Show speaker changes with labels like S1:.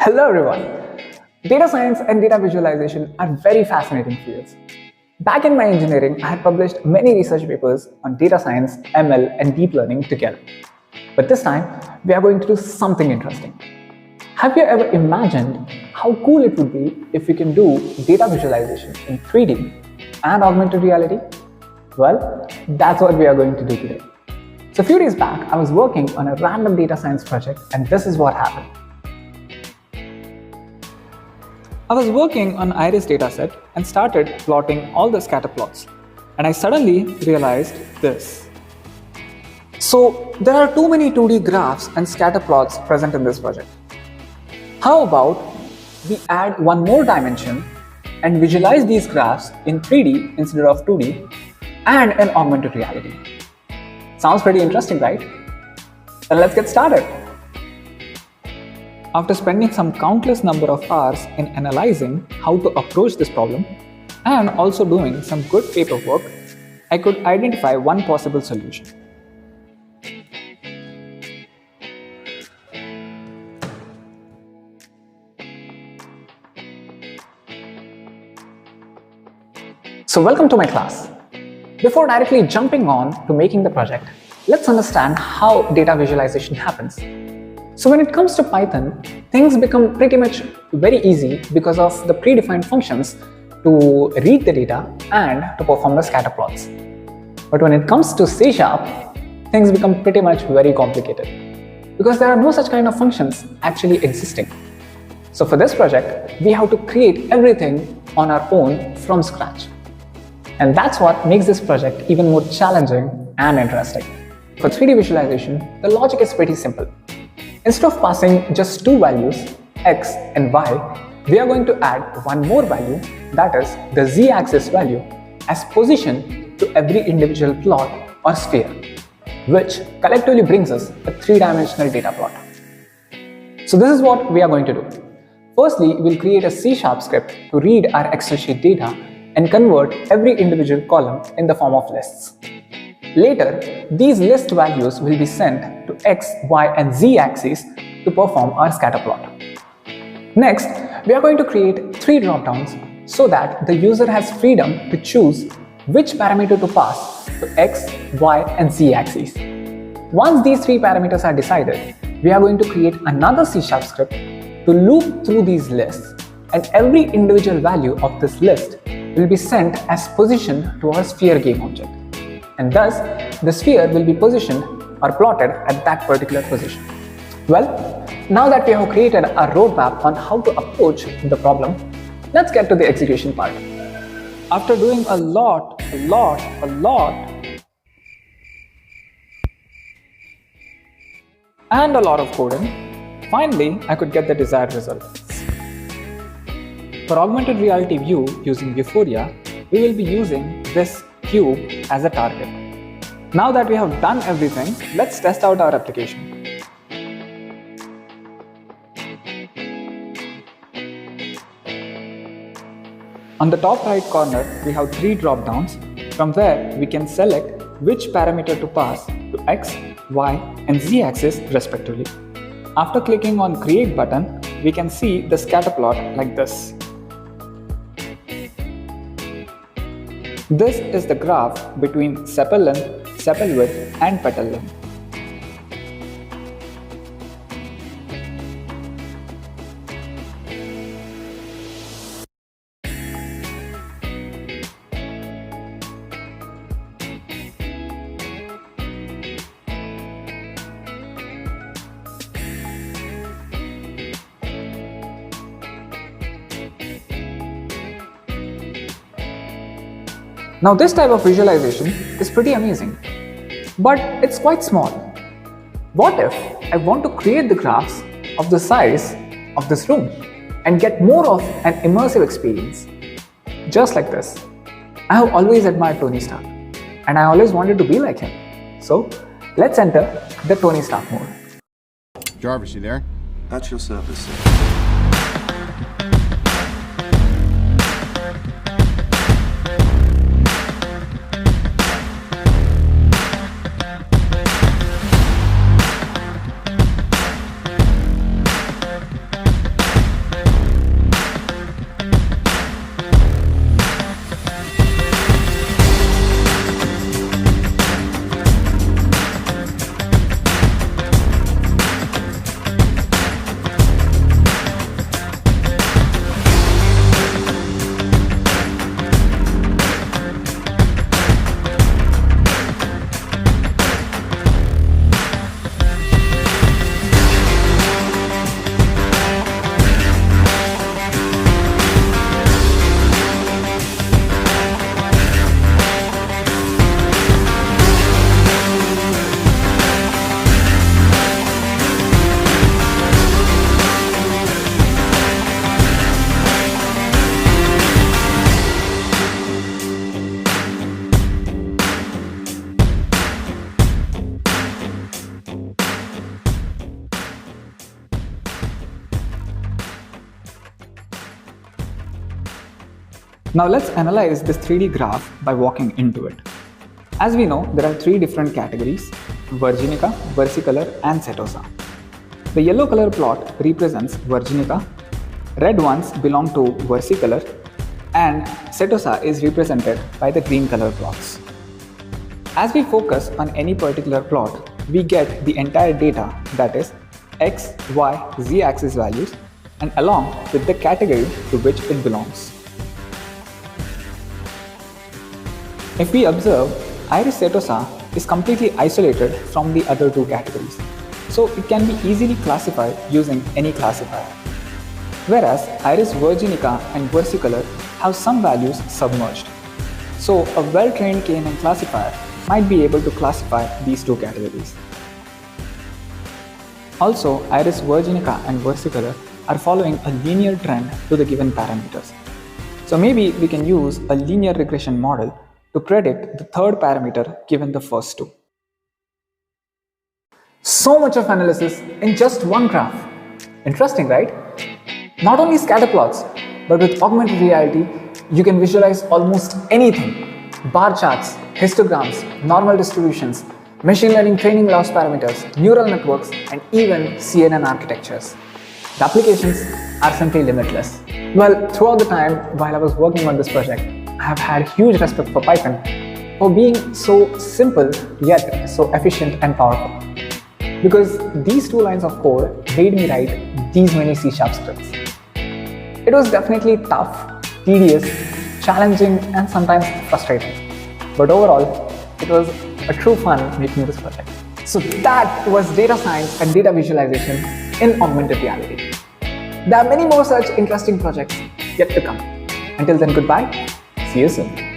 S1: Hello everyone! Data science and data visualization are very fascinating fields. Back in my engineering, I had published many research papers on data science, ML and deep learning together. But this time, we are going to do something interesting. Have you ever imagined how cool it would be if we can do data visualization in 3D and augmented reality? Well, that's what we are going to do today. So a few days back, I was working on a random data science project and this is what happened. I was working on iris dataset and started plotting all the scatter plots. And I suddenly realized this. So there are too many 2D graphs and scatter plots present in this project. How about we add one more dimension and visualize these graphs in 3D instead of 2D and in augmented reality? Sounds pretty interesting, right? Then let's get started. After spending some countless number of hours in analyzing how to approach this problem and also doing some good paperwork, I could identify one possible solution. So welcome to my class. Before directly jumping on to making the project, let's understand how data visualization happens. So when it comes to Python, things become pretty much very easy because of the predefined functions to read the data and to perform the scatter plots. But when it comes to C#, things become pretty much very complicated because there are no such kind of functions actually existing. So for this project, we have to create everything on our own from scratch. And that's what makes this project even more challenging and interesting. For 3D visualization, the logic is pretty simple. Instead of passing just two values, x and y, we are going to add one more value, that is the z-axis value, as position to every individual plot or sphere, which collectively brings us a three-dimensional data plot. So this is what we are going to do. Firstly, we'll create a C# script to read our Excel sheet data and convert every individual column in the form of lists. Later, these list values will be sent to x, y and z axes to perform our scatter plot. Next, we are going to create three dropdowns so that the user has freedom to choose which parameter to pass to x, y and z axes. Once these three parameters are decided, we are going to create another C# script to loop through these lists, and every individual value of this list will be sent as position to our sphere game object. And thus, the sphere will be positioned or plotted at that particular position. Well, now that we have created a roadmap on how to approach the problem, let's get to the execution part. After doing a lot of coding, finally I could get the desired results. For augmented reality view using Vuforia, we will be using this cube as a target. Now that we have done everything, let's test out our application. On the top right corner, we have three drop-downs from where we can select which parameter to pass to x, y and z axis respectively. After clicking on Create button, we can see the scatter plot like this. This is the graph between sepal length, sepal width and petal length. Now this type of visualization is pretty amazing, but it's quite small. What if I want to create the graphs of the size of this room and get more of an immersive experience? Just like this. I have always admired Tony Stark and I always wanted to be like him. So let's enter the Tony Stark mode.
S2: Jarvis, you there?
S3: At your service.
S1: Now let's analyze this 3D graph by walking into it. As we know, there are three different categories: Virginica, Versicolor and Setosa. The yellow color plot represents Virginica, red ones belong to Versicolor, and Setosa is represented by the green color plots. As we focus on any particular plot, we get the entire data, that is X, Y, Z axis values, and along with the category to which it belongs. If we observe, Iris setosa is completely isolated from the other two categories, so it can be easily classified using any classifier. Whereas Iris virginica and versicolor have some values submerged. So a well-trained KNN classifier might be able to classify these two categories. Also, Iris virginica and versicolor are following a linear trend to the given parameters. So maybe we can use a linear regression model to predict the third parameter given the first two. So much of analysis in just one graph. Interesting, right? Not only scatter plots, but with augmented reality, you can visualize almost anything. Bar charts, histograms, normal distributions, machine learning training loss parameters, neural networks, and even CNN architectures. The applications are simply limitless. Well, throughout the time while I was working on this project, I have had huge respect for Python for being so simple yet so efficient and powerful. Because these two lines of code made me write these many C# scripts. It was definitely tough, tedious, challenging, and sometimes frustrating. But overall, it was a true fun making this project. So that was data science and data visualization in augmented reality. There are many more such interesting projects yet to come. Until then, goodbye. See you soon.